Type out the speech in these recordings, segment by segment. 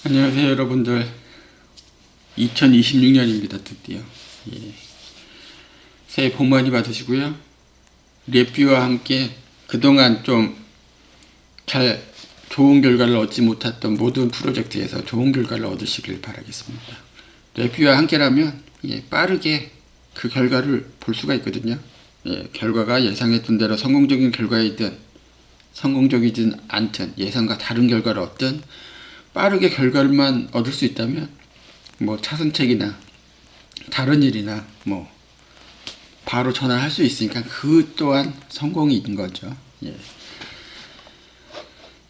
안녕하세요 여러분들. 2026년입니다 드디어. 새해 복 많이 받으시고요. 랩뷰와 함께 그동안 좀 좋은 결과를 얻지 못했던 모든 프로젝트에서 좋은 결과를 얻으시길 바라겠습니다. 랩뷰와 함께라면 빠르게 그 결과를 볼 수가 있거든요. 결과가 예상했던 대로 성공적인 결과이든 성공적이진 않든 예상과 다른 결과를 얻든 빠르게 결과만 얻을 수 있다면 뭐 차선책이나 다른 일이나 뭐 바로 전환할 수 있으니까 그 또한 성공인 거죠.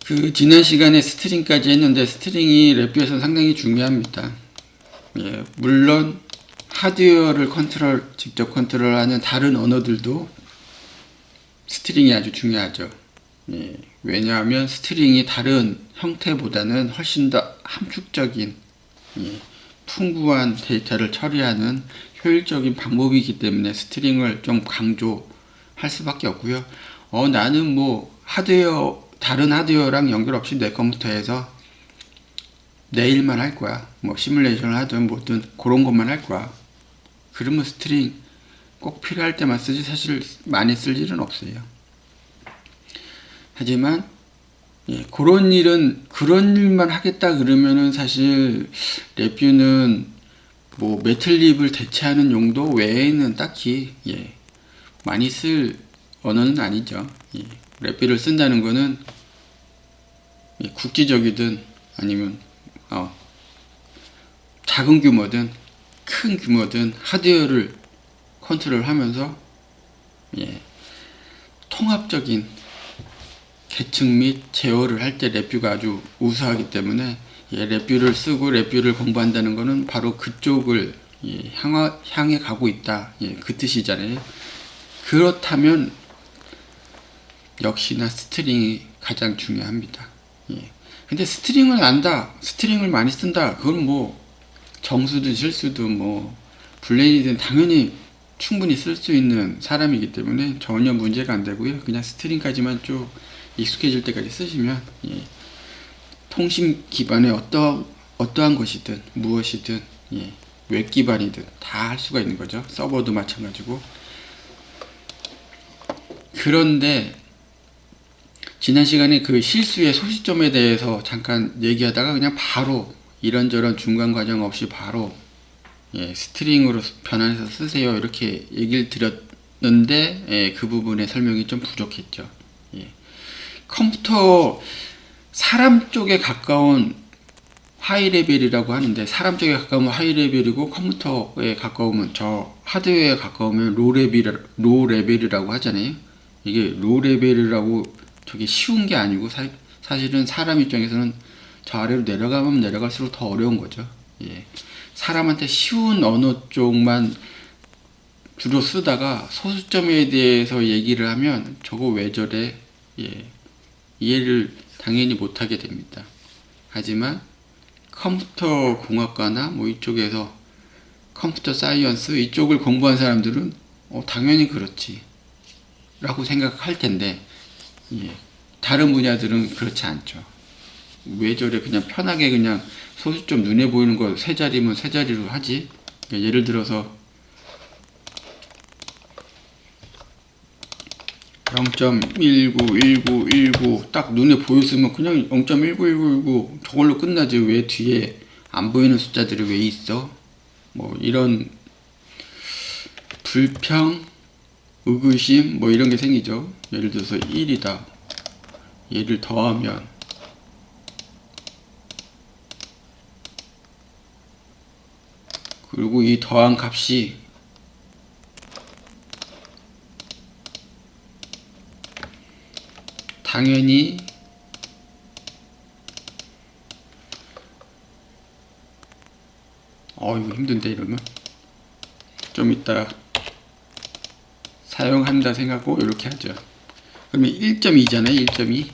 그 지난 시간에 스트링까지 했는데 스트링이 랩뷰에서는 상당히 중요합니다. 물론 하드웨어를 직접 컨트롤하는 다른 언어들도 스트링이 아주 중요하죠. 왜냐하면 스트링이 다른 형태보다는 훨씬 더 함축적인 풍부한 데이터를 처리하는 효율적인 방법이기 때문에 스트링을 좀 강조할 수밖에 없고요. 나는 뭐 다른 하드웨어랑 연결 없이 내 컴퓨터에서 내 일만 할 거야. 뭐 시뮬레이션을 하든 뭐든 그런 것만 할 거야. 그러면 스트링 꼭 필요할 때만 쓰지 사실 많이 쓸 일은 없어요. 하지만 그런 일만 하겠다 그러면은 사실 랩뷰는 뭐 매틀립을 대체하는 용도 외에는 딱히 많이 쓸 언어는 아니죠. 랩뷰를 쓴다는 거는 국지적이든 아니면 작은 규모든 큰 규모든 하드웨어를 컨트롤하면서 통합적인 계층 및 제어를 할 때 랩뷰가 아주 우수하기 때문에 랩뷰를 쓰고 랩뷰를 공부한다는 것은 바로 그쪽을 향해 가고 있다, 그 뜻이잖아요. 그렇다면 역시나 스트링이 가장 중요합니다. 근데 스트링을 안다, 스트링을 많이 쓴다, 그건 뭐 정수든 실수든 뭐 블레인이든 당연히 충분히 쓸 수 있는 사람이기 때문에 전혀 문제가 안 되고요. 그냥 스트링까지만 쭉 익숙해질 때까지 쓰시면 통신 기반의 어떠한 것이든 무엇이든 웹 기반이든 다 할 수가 있는 거죠. 서버도 마찬가지고. 그런데 지난 시간에 그 실수의 소시점에 대해서 잠깐 얘기하다가 그냥 바로 이런저런 중간 과정 없이 바로 스트링으로 변환해서 쓰세요 이렇게 얘기를 드렸는데 그 부분의 설명이 좀 부족했죠. 컴퓨터 사람 쪽에 가까운 하이 레벨이라고 하는데, 사람 쪽에 가까우면 하이 레벨이고 컴퓨터에 가까우면 하드웨어에 가까우면 로 레벨이라고 하잖아요. 이게 로 레벨이라고 저게 쉬운 게 아니고 사실은 사람 입장에서는 저 아래로 내려가면 내려갈수록 더 어려운 거죠. 사람한테 쉬운 언어 쪽만 주로 쓰다가 소수점에 대해서 얘기를 하면 저거 왜 저래 이해를 당연히 못하게 됩니다. 하지만 컴퓨터 공학과나 뭐 이쪽에서 컴퓨터 사이언스 이쪽을 공부한 사람들은 당연히 그렇지 라고 생각할 텐데 다른 분야들은 그렇지 않죠. 왜 저래 그냥 편하게 그냥 소수점 눈에 보이는 거 세 자리면 세 자리로 하지. 예를 들어서 0.191919 딱 눈에 보였으면 그냥 0.191919 저걸로 끝나지. 왜 뒤에 안 보이는 숫자들이 왜 있어? 뭐 이런 불평, 의구심 뭐 이런 게 생기죠. 예를 들어서 1이다. 얘를 더하면 그리고 이 더한 값이 당연히 이거 힘든데 이러면 좀 이따 사용한다 생각하고 이렇게 하죠. 그러면 1.2잖아요. 1.2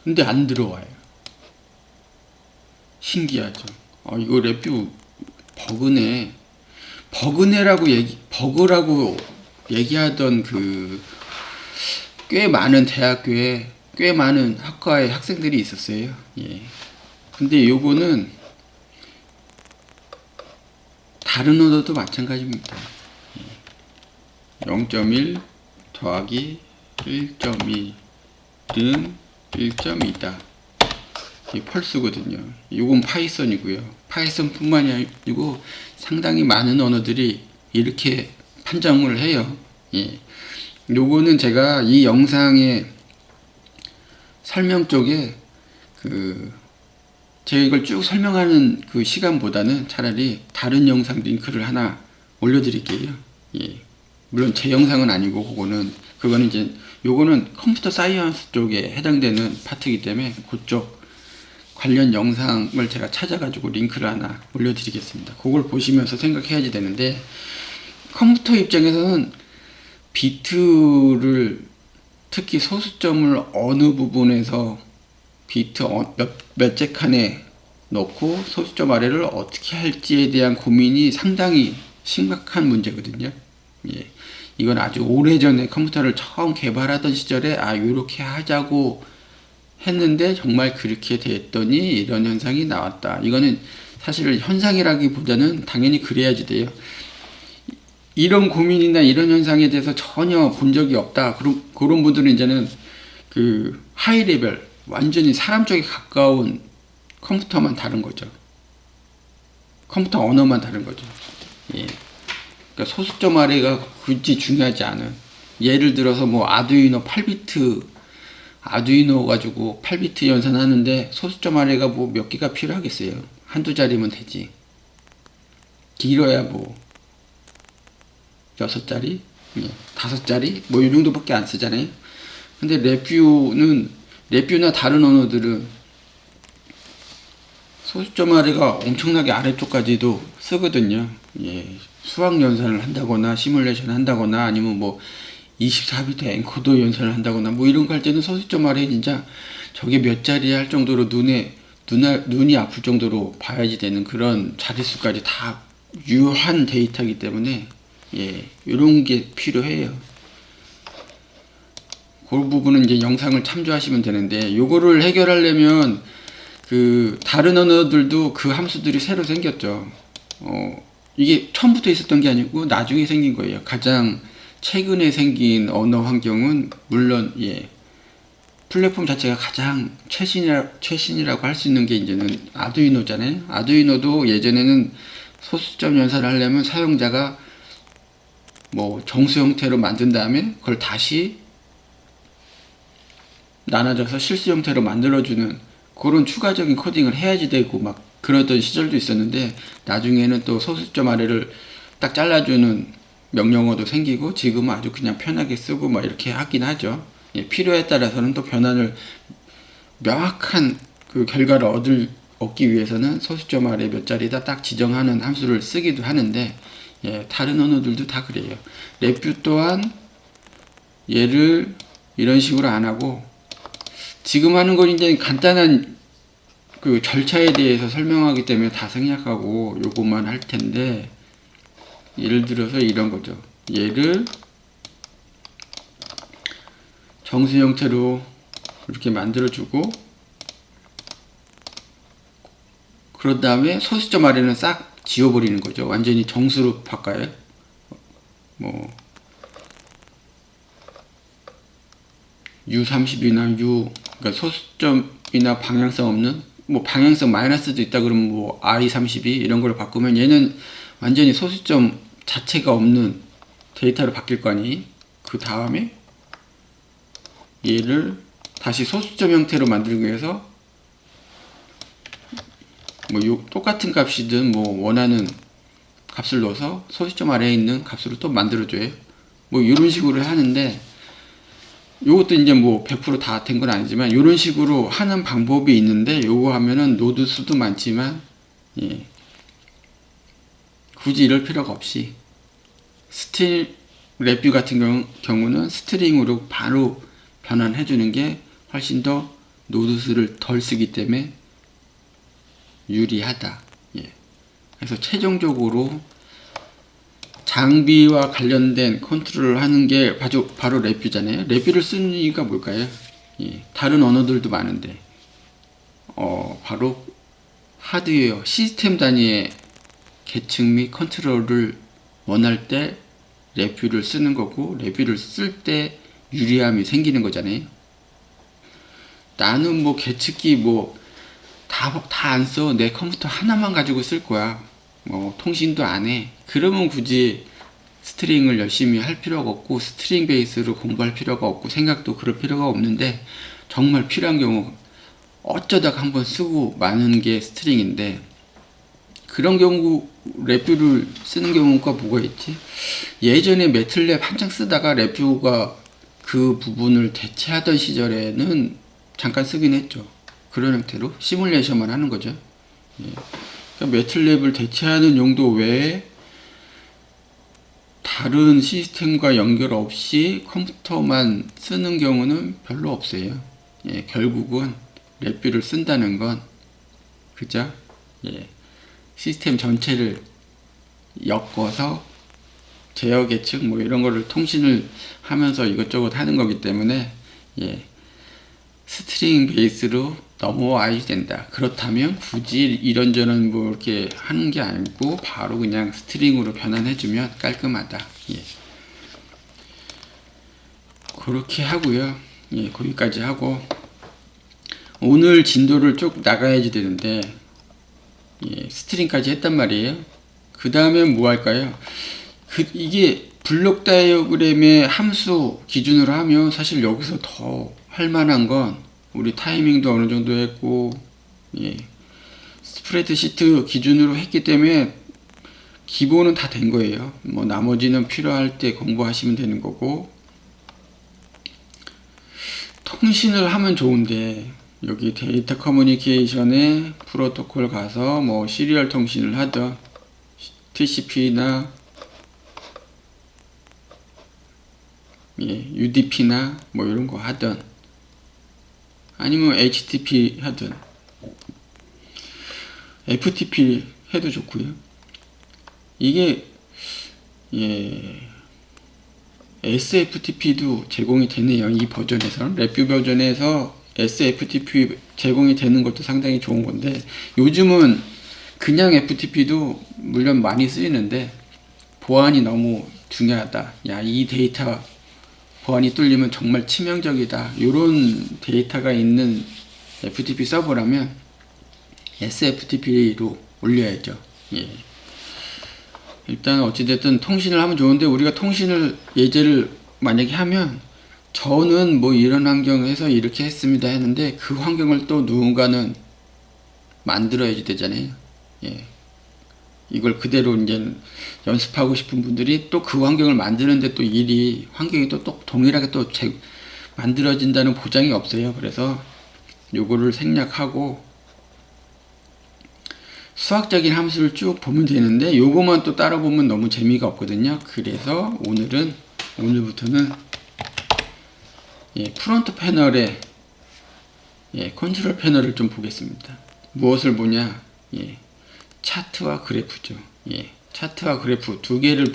근데 안 들어와요. 신기하죠. 이거 랩뷰 버그라고 얘기하던 꽤 많은 대학교에 꽤 많은 학과의 학생들이 있었어요. 예. 근데 요거는 다른 언어도 마찬가지입니다. 0.1 더하기 1.2는 1.2다. 이 펄스거든요. 이건 파이썬이고요. 파이썬 뿐만이 아니고 상당히 많은 언어들이 이렇게 판정을 해요. 예. 요거는 제가 이 영상의 설명 쪽에 제가 이걸 쭉 설명하는 그 시간보다는 차라리 다른 영상 링크를 하나 올려드릴게요. 예. 물론 제 영상은 아니고 그거는 이제 요거는 컴퓨터 사이언스 쪽에 해당되는 파트이기 때문에 그쪽 관련 영상을 제가 찾아가지고 링크를 하나 올려드리겠습니다. 그걸 보시면서 생각해야지 되는데, 컴퓨터 입장에서는 비트를, 특히 소수점을 어느 부분에서 비트 몇째 칸에 넣고 소수점 아래를 어떻게 할지에 대한 고민이 상당히 심각한 문제거든요. 예. 이건 아주 오래전에 컴퓨터를 처음 개발하던 시절에 요렇게 하자고 했는데 정말 그렇게 됐더니 이런 현상이 나왔다. 이거는 사실 현상이라기보다는 당연히 그래야지 돼요. 이런 고민이나 이런 현상에 대해서 전혀 본 적이 없다. 그런 분들은 이제는 그 하이 레벨, 완전히 사람 쪽에 가까운 컴퓨터만 다른 거죠. 컴퓨터 언어만 다른 거죠. 예. 그러니까 소수점 아래가 굳이 중요하지 않은, 예를 들어서 뭐 아두이노 8비트 아두이노 가지고 8비트 연산하는데 소수점 아래가 뭐 몇 개가 필요하겠어요. 한두 자리면 되지. 길어야 뭐 6자리, 5자리 뭐 이 정도밖에 안 쓰잖아요. 근데 레뷰나 다른 언어들은 소수점 아래가 엄청나게 아래쪽까지도 쓰거든요. 예. 수학 연산을 한다거나 시뮬레이션 한다거나 아니면 뭐 24비트 엔코더 연산을 한다거나 뭐 이런 거 할 때는 소수점 아래 진짜 저게 몇 자리야 할 정도로 눈이 아플 정도로 봐야지 되는 그런 자릿수까지 다 유효한 데이터이기 때문에, 예, 이런 게 필요해요. 그 부분은 이제 영상을 참조하시면 되는데, 요거를 해결하려면 다른 언어들도 그 함수들이 새로 생겼죠. 이게 처음부터 있었던 게 아니고 나중에 생긴 거예요. 가장 최근에 생긴 언어 환경은 물론, 예, 플랫폼 자체가 가장 최신이라고 할 수 있는 게 이제는 아두이노잖아요. 아두이노도 예전에는 소수점 연산을 하려면 사용자가 뭐 정수 형태로 만든 다음에 그걸 다시 나눠져서 실수 형태로 만들어주는 그런 추가적인 코딩을 해야지 되고 막 그러던 시절도 있었는데, 나중에는 또 소수점 아래를 딱 잘라주는 명령어도 생기고 지금은 아주 그냥 편하게 쓰고 막 이렇게 하긴 하죠. 예, 필요에 따라서는 또 변환을, 명확한 그 결과를 얻기 위해서는 소수점 아래 몇 자리다 딱 지정하는 함수를 쓰기도 하는데, 예, 다른 언어들도 다 그래요. 레뷰 또한 얘를 이런 식으로 안 하고, 지금 하는 건 이제 간단한 그 절차에 대해서 설명하기 때문에 다 생략하고 요것만 할 텐데, 예를 들어서 이런 거죠. 얘를 정수 형태로 이렇게 만들어주고, 그런 다음에 소수점 아래는 싹 지워버리는 거죠. 완전히 정수로 바꿔요. 뭐 U30이나 그러니까 소수점이나 방향성 없는, 뭐 방향성 마이너스도 있다 그러면 뭐 I32 이런 걸로 바꾸면 얘는 완전히 소수점 자체가 없는 데이터로 바뀔 거 아니. 그 다음에 얘를 다시 소수점 형태로 만들기 위해서 뭐 똑같은 값이든 뭐 원하는 값을 넣어서 소수점 아래에 있는 값으로 또 만들어줘요. 뭐 이런 식으로 하는데, 요것도 이제 뭐 100% 다 된 건 아니지만 이런 식으로 하는 방법이 있는데, 요거 하면은 노드 수도 많지만, 예, 굳이 이럴 필요가 없이 레뷰 같은 경우는 스트링으로 바로 변환해 주는 게 훨씬 더 노드 수를 덜 쓰기 때문에 유리하다. 예. 그래서 최종적으로 장비와 관련된 컨트롤을 하는 게 바로 레뷰잖아요. 레뷰를 쓰는 이유가 뭘까요? 예, 다른 언어들도 많은데 바로 하드웨어 시스템 단위의 계층 및 컨트롤을 원할 때 레뷰를 쓰는 거고, 레뷰를 쓸 때 유리함이 생기는 거잖아요. 나는 뭐 계측기 뭐 다 안 써. 내 컴퓨터 하나만 가지고 쓸 거야. 통신도 안 해. 그러면 굳이 스트링을 열심히 할 필요가 없고, 스트링 베이스로 공부할 필요가 없고, 생각도 그럴 필요가 없는데, 정말 필요한 경우 어쩌다가 한번 쓰고 마는 게 스트링인데, 그런 경우 레뷰를 쓰는 경우가 뭐가 있지? 예전에 매틀랩 한창 쓰다가 레뷰가 그 부분을 대체하던 시절에는 잠깐 쓰긴 했죠. 그런 형태로 시뮬레이션만 하는 거죠. 예. 그러니까 매틀랩을 대체하는 용도 외에 다른 시스템과 연결 없이 컴퓨터만 쓰는 경우는 별로 없어요. 예. 결국은 레뷰를 쓴다는 건, 그죠? 예. 시스템 전체를 엮어서 제어 계층 뭐 이런 거를 통신을 하면서 이것저것 하는 거기 때문에, 예, 스트링 베이스로 넘어와야 된다. 그렇다면 굳이 이런저런 뭐 이렇게 하는 게 아니고 바로 그냥 스트링으로 변환해주면 깔끔하다. 예. 그렇게 하고요. 예, 거기까지 하고 오늘 진도를 쭉 나가야지 되는데, 예, 스트링까지 했단 말이에요. 그 다음에 뭐 할까요? 이게 블록 다이어그램의 함수 기준으로 하면 사실 여기서 더 할 만한 건, 우리 타이밍도 어느 정도 했고, 예, 스프레드시트 기준으로 했기 때문에 기본은 다 된 거예요. 뭐 나머지는 필요할 때 공부하시면 되는 거고, 통신을 하면 좋은데 여기 데이터 커뮤니케이션에 프로토콜 가서 뭐 시리얼 통신을 하든 TCP나 UDP나 뭐 이런 거 하든 아니면 HTTP 하든 FTP 해도 좋고요. 이게 SFTP도 제공이 되네요. 이 버전에서, 레뷰 버전에서 SFTP 제공이 되는 것도 상당히 좋은 건데, 요즘은 그냥 FTP도 물론 많이 쓰이는데 보안이 너무 중요하다. 야, 이 데이터 보안이 뚫리면 정말 치명적이다. 이런 데이터가 있는 FTP 서버라면 SFTP로 올려야죠. 예. 일단 어찌됐든 통신을 하면 좋은데, 우리가 통신을 예제를 만약에 하면 저는 뭐 이런 환경에서 이렇게 했습니다 했는데, 그 환경을 또 누군가는 만들어야지 되잖아요. 예. 이걸 그대로 이제 연습하고 싶은 분들이 또 그 환경을 만드는데 또 환경이 또 동일하게 또 만들어진다는 보장이 없어요. 그래서 요거를 생략하고 수학적인 함수를 쭉 보면 되는데, 요거만 또 따라 보면 너무 재미가 없거든요. 그래서 오늘부터는 프론트 패널의 컨트롤 패널을 좀 보겠습니다. 무엇을 보냐? 차트와 그래프죠. 차트와 그래프 두 개를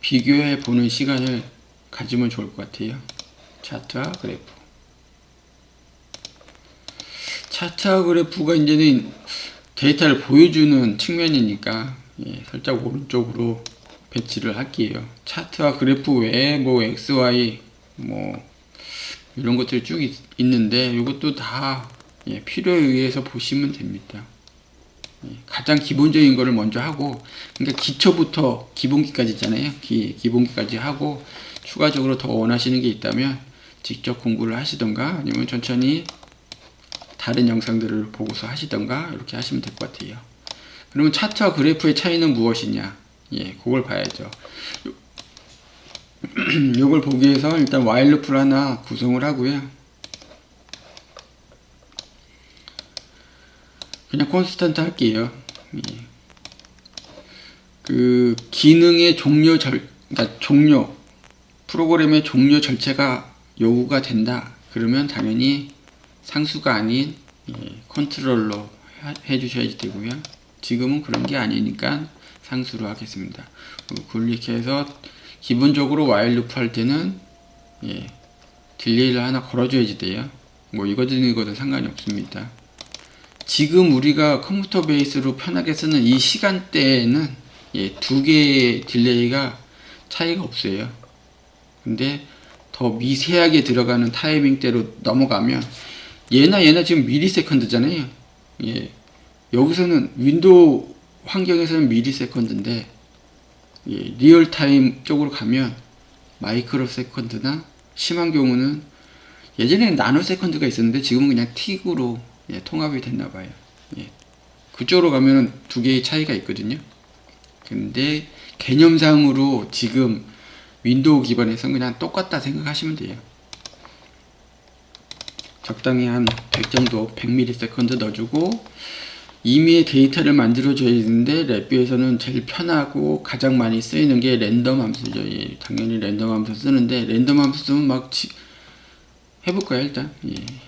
비교해 보는 시간을 가지면 좋을 것 같아요. 차트와 그래프. 차트와 그래프가 이제는 데이터를 보여주는 측면이니까 살짝 오른쪽으로 배치를 할게요. 차트와 그래프 외에 뭐 XY 뭐 이런 것들이 쭉 있는데, 이것도 다 필요에 의해서 보시면 됩니다. 가장 기본적인 거를 먼저 하고, 그러니까 기초부터 기본기까지 있잖아요. 기본기까지 하고 추가적으로 더 원하시는 게 있다면 직접 공부를 하시던가 아니면 천천히 다른 영상들을 보고서 하시던가 이렇게 하시면 될 것 같아요. 그러면 차트와 그래프의 차이는 무엇이냐? 그걸 봐야죠. 이걸 보기 위해서 일단 while loop를 하나 구성을 하고요. 그냥 콘스턴트 할게요. 그 기능의 그러니까 프로그램의 종료 절차가 요구가 된다. 그러면 당연히 상수가 아닌 컨트롤로 해주셔야 되고요. 지금은 그런 게 아니니까 상수로 하겠습니다. 클릭해서 기본적으로 while loop 할 때는 딜레이를 하나 걸어줘야지 돼요. 뭐 이거든 상관이 없습니다. 지금 우리가 컴퓨터 베이스로 편하게 쓰는 이 시간대에는 두 개의 딜레이가 차이가 없어요. 근데 더 미세하게 들어가는 타이밍대로 넘어가면 얘나 지금 미리세컨드잖아요. 여기서는 윈도우 환경에서는 미리세컨드인데 리얼타임 쪽으로 가면 마이크로 세컨드나 심한 경우는 예전에는 나노 세컨드가 있었는데 지금은 그냥 틱으로 통합이 됐나봐요. 그쪽으로 가면 두 개의 차이가 있거든요. 근데 개념상으로 지금 윈도우 기반에서는 그냥 똑같다 생각하시면 돼요. 적당히 한 100 정도 100ms 넣어주고 이미의 데이터를 만들어줘야 되는데 랩뷰에서는 제일 편하고 가장 많이 쓰이는 게 랜덤 함수죠. 당연히 랜덤 함수 쓰는데 랜덤 함수 쓰면 막 해볼까요? 일단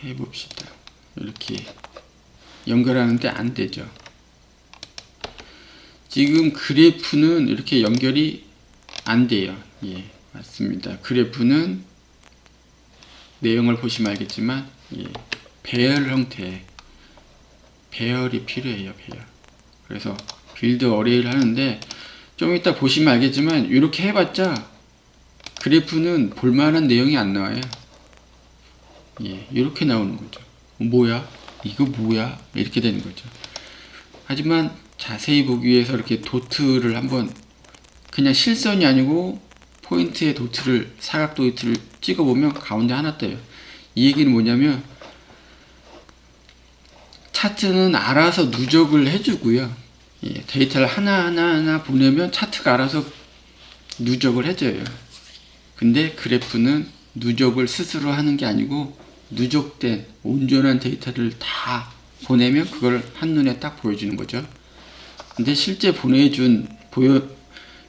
해봅시다. 이렇게 연결하는데 안 되죠. 지금 그래프는 이렇게 연결이 안 돼요. 맞습니다. 그래프는 내용을 보시면 알겠지만 배열 형태 배열이 필요해요. 배열. 그래서 빌드 어레이를 하는데 좀 이따 보시면 알겠지만 이렇게 해봤자 그래프는 볼만한 내용이 안 나와요. 이렇게 나오는 거죠. 뭐야? 이거 뭐야? 이렇게 되는 거죠. 하지만 자세히 보기 위해서 이렇게 도트를 한번 그냥 실선이 아니고 포인트에 도트를 사각 도트를 찍어보면 가운데 하나 떠요. 이 얘기는 뭐냐면 차트는 알아서 누적을 해주고요. 데이터를 하나하나 보내면 차트가 알아서 누적을 해줘요. 근데 그래프는 누적을 스스로 하는 게 아니고 누적된 온전한 데이터를 다 보내면 그걸 한눈에 딱 보여주는 거죠. 근데 실제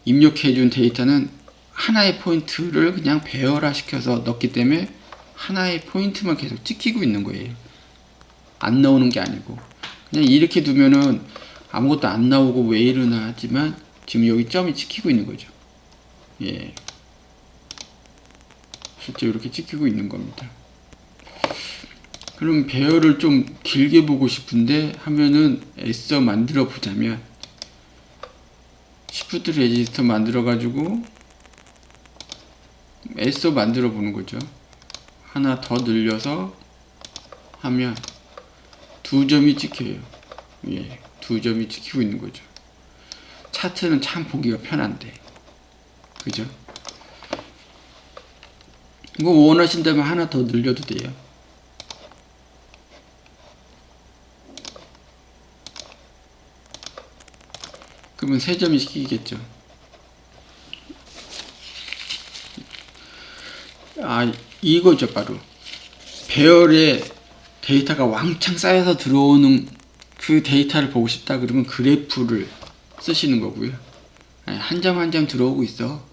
입력해준 데이터는 하나의 포인트를 그냥 배열화 시켜서 넣기 때문에 하나의 포인트만 계속 찍히고 있는 거예요. 안 나오는 게 아니고 그냥 이렇게 두면은 아무것도 안 나오고 왜 이러나 하지만 지금 여기 점이 찍히고 있는 거죠. 실제 이렇게 찍히고 있는 겁니다. 그럼 배열을 좀 길게 보고 싶은데 하면은 애써 만들어 보자면 시프트 레지스터 만들어 가지고 애써 만들어 보는 거죠. 하나 더 늘려서 하면 두 점이 찍혀요. 두 점이 찍히고 있는 거죠. 차트는 참 보기가 편한데 그죠? 이거 원하신다면 하나 더 늘려도 돼요. 그러면 세 점이 찍히겠죠. 이거죠. 바로 배열에 데이터가 왕창 쌓여서 들어오는 그 데이터를 보고 싶다 그러면 그래프를 쓰시는 거고요. 한 점 한 점 들어오고 있어.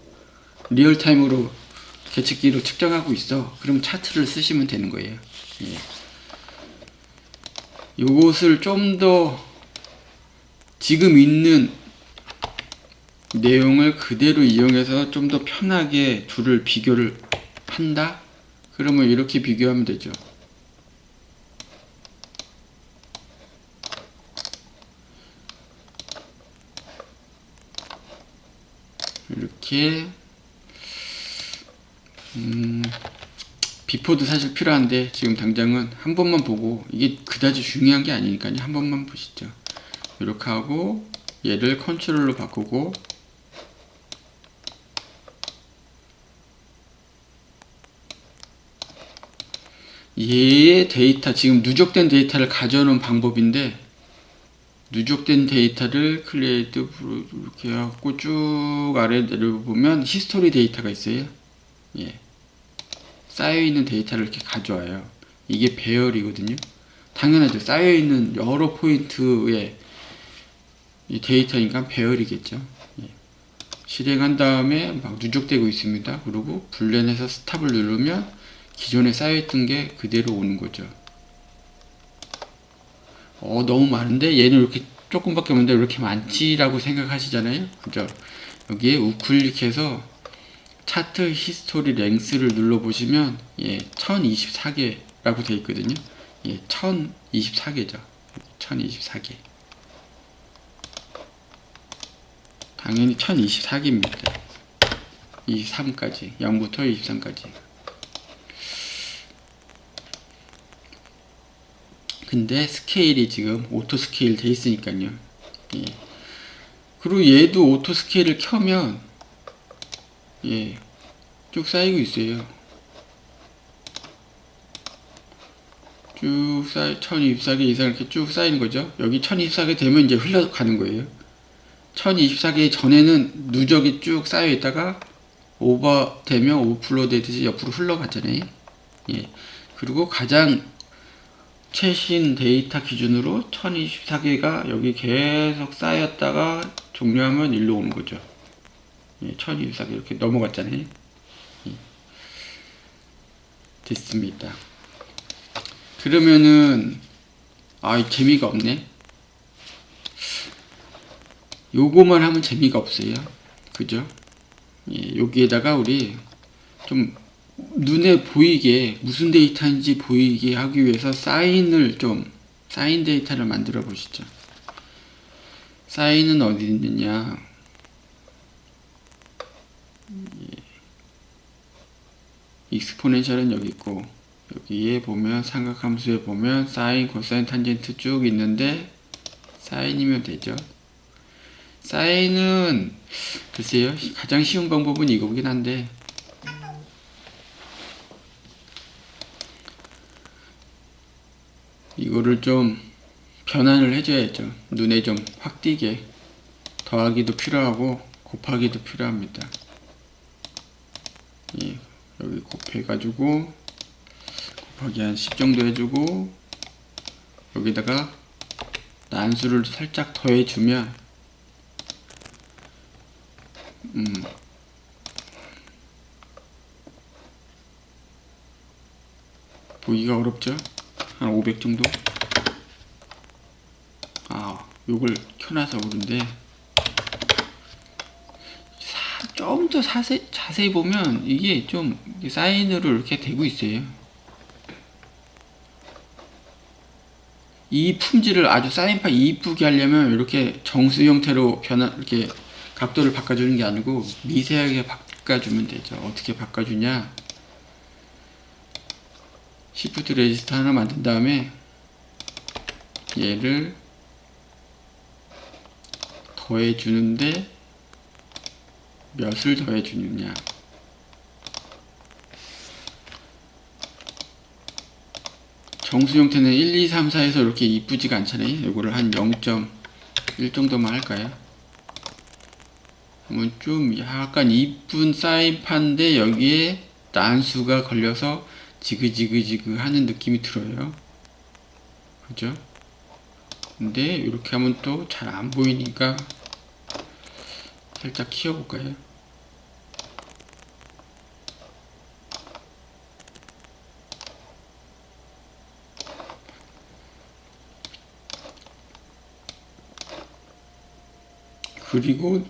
리얼타임으로 계측기로 측정하고 있어. 그럼 차트를 쓰시면 되는 거예요. 요것을 좀 더 지금 있는 내용을 그대로 이용해서 좀 더 편하게 둘을 비교를 한다? 그러면 이렇게 비교하면 되죠. 이렇게 비포도 사실 필요한데 지금 당장은 한 번만 보고 이게 그다지 중요한 게 아니니까요. 한 번만 보시죠. 이렇게 하고 얘를 컨트롤로 바꾸고 얘의 데이터 지금 누적된 데이터를 가져오는 방법인데 누적된 데이터를 클리에이트 이렇게 해갖고 쭉 아래 내려보면 히스토리 데이터가 있어요. 쌓여있는 데이터를 이렇게 가져와요. 이게 배열이거든요. 당연하죠. 쌓여있는 여러 포인트의 이 데이터니까 배열이겠죠. 실행한 다음에 막 누적되고 있습니다. 그리고 불렌해서 스탑을 누르면 기존에 쌓여있던 게 그대로 오는 거죠. 너무 많은데 얘는 이렇게 조금밖에 없는데 왜 이렇게 많지라고 생각하시잖아요. 그죠? 여기에 우클릭해서 차트 히스토리 랭스를 눌러보시면 1024개 라고 되어 있거든요. 예, 1024개죠. 1024개. 당연히 1024개입니다. 23까지. 0부터 23까지. 근데 스케일이 지금 오토 스케일 돼 있으니까요. 예. 그리고 얘도 오토 스케일을 켜면 예, 쭉 쌓이고 있어요. 쭉 쌓이 1024개 이상 이렇게 쭉 쌓이는 거죠. 여기 1024개 되면 이제 흘러가는 거예요. 1024개 전에는 누적이 쭉 쌓여 있다가 오버되면 오버플로우 되듯이 옆으로 흘러갔잖아요. 예. 그리고 가장 최신 데이터 기준으로 1024개가 여기 계속 쌓였다가 종료하면 일로 오는 거죠. 예, 1024개 이렇게 넘어갔잖아요. 예. 됐습니다. 그러면은 재미가 없네. 요거만 하면 재미가 없어요. 그죠? 예, 여기에다가 우리 좀 눈에 보이게 무슨 데이터인지 보이게 하기 위해서 사인 데이터를 만들어 보시죠. 사인은 어디 있느냐? 익스포넨셜은 여기 있고, 여기에 보면 삼각함수에 보면 사인, 코사인, 탄젠트 쭉 있는데 사인이면 되죠. 사인은 글쎄요, 가장 쉬운 방법은 이거긴 한데 이거를 좀 변환을 해줘야죠. 눈에 좀 확 띄게. 더하기도 필요하고 곱하기도 필요합니다. 예, 여기 곱해가지고 곱하기 한 10 정도 해주고 여기다가 난수를 살짝 더해주면 보기가 어렵죠? 한 500 정도? 요걸 켜놔서 그런데 좀 더 자세히 보면 이게 좀 사인으로 이렇게 되고 있어요. 이 품질을 아주 사인파 이쁘게 하려면 이렇게 정수 형태로 이렇게 각도를 바꿔주는 게 아니고 미세하게 바꿔주면 되죠. 어떻게 바꿔주냐? 시프트 레지스터 하나 만든 다음에 얘를 더해주는데 몇을 더해주느냐? 정수 형태는 1, 2, 3, 4에서 이렇게 이쁘지가 않잖아요. 이거를 한 0.1 정도만 할까요? 그러면 좀 약간 이쁜 사인판인데 여기에 난수가 걸려서 지그지그 하는 느낌이 들어요. 그죠? 근데 이렇게 하면 또 잘 안 보이니까 살짝 키워볼까요? 그리고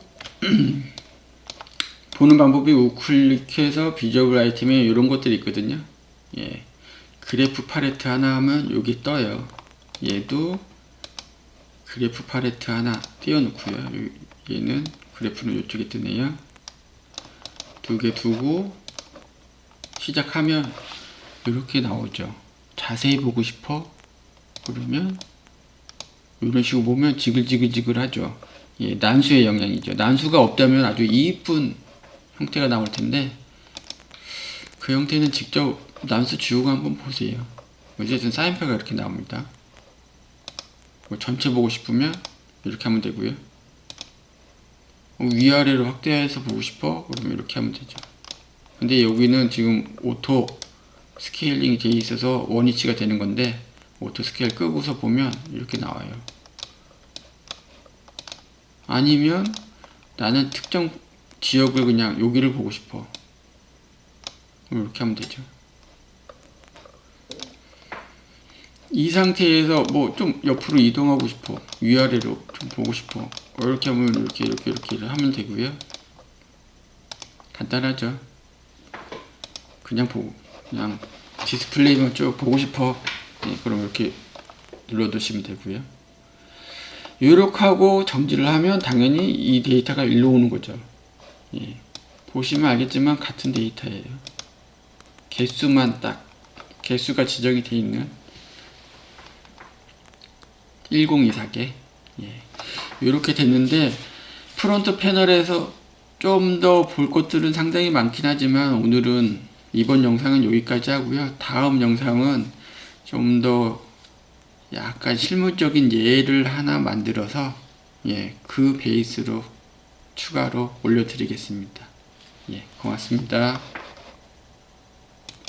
보는 방법이 우클릭해서 비저블 아이템에 이런 것들이 있거든요. 예, 그래프 팔레트 하나 하면 여기 떠요. 얘도 그래프 팔레트 하나 띄워놓고요. 얘는 그래프는 이쪽에 뜨네요. 두 개 두고 시작하면 이렇게 나오죠. 자세히 보고 싶어? 그러면 이런 식으로 보면 지글지글 하죠. 예, 난수의 영향이죠. 난수가 없다면 아주 이쁜 형태가 나올 텐데 그 형태는 직접 난수 지우고 한번 보세요. 어쨌든 사인표가 이렇게 나옵니다. 전체 보고 싶으면 이렇게 하면 되고요. 위아래로 확대해서 보고 싶어? 그러면 이렇게 하면 되죠. 근데 여기는 지금 오토 스케일링이 되어 있어서 원위치가 되는 건데 오토 스케일 끄고서 보면 이렇게 나와요. 아니면 나는 특정 지역을 그냥 여기를 보고 싶어. 이렇게 하면 되죠. 이 상태에서 뭐 좀 옆으로 이동하고 싶어. 위아래로 좀 보고 싶어. 이렇게 하면 이렇게 하면 되고요. 간단하죠. 그냥 디스플레이만 쭉 보고 싶어. 예, 그럼 이렇게 눌러두시면 되고요. 이렇게 하고 정지를 하면 당연히 이 데이터가 일로 오는 거죠. 예, 보시면 알겠지만 같은 데이터예요. 개수만 딱 개수가 지정이 되어 있는 1024개. 예, 이렇게 됐는데 프론트 패널에서 좀 더 볼 것들은 상당히 많긴 하지만 오늘은 이번 영상은 여기까지 하고요. 다음 영상은 좀 더 약간 실무적인 예를 하나 만들어서 예, 그 베이스로 추가로 올려드리겠습니다. 예, 고맙습니다.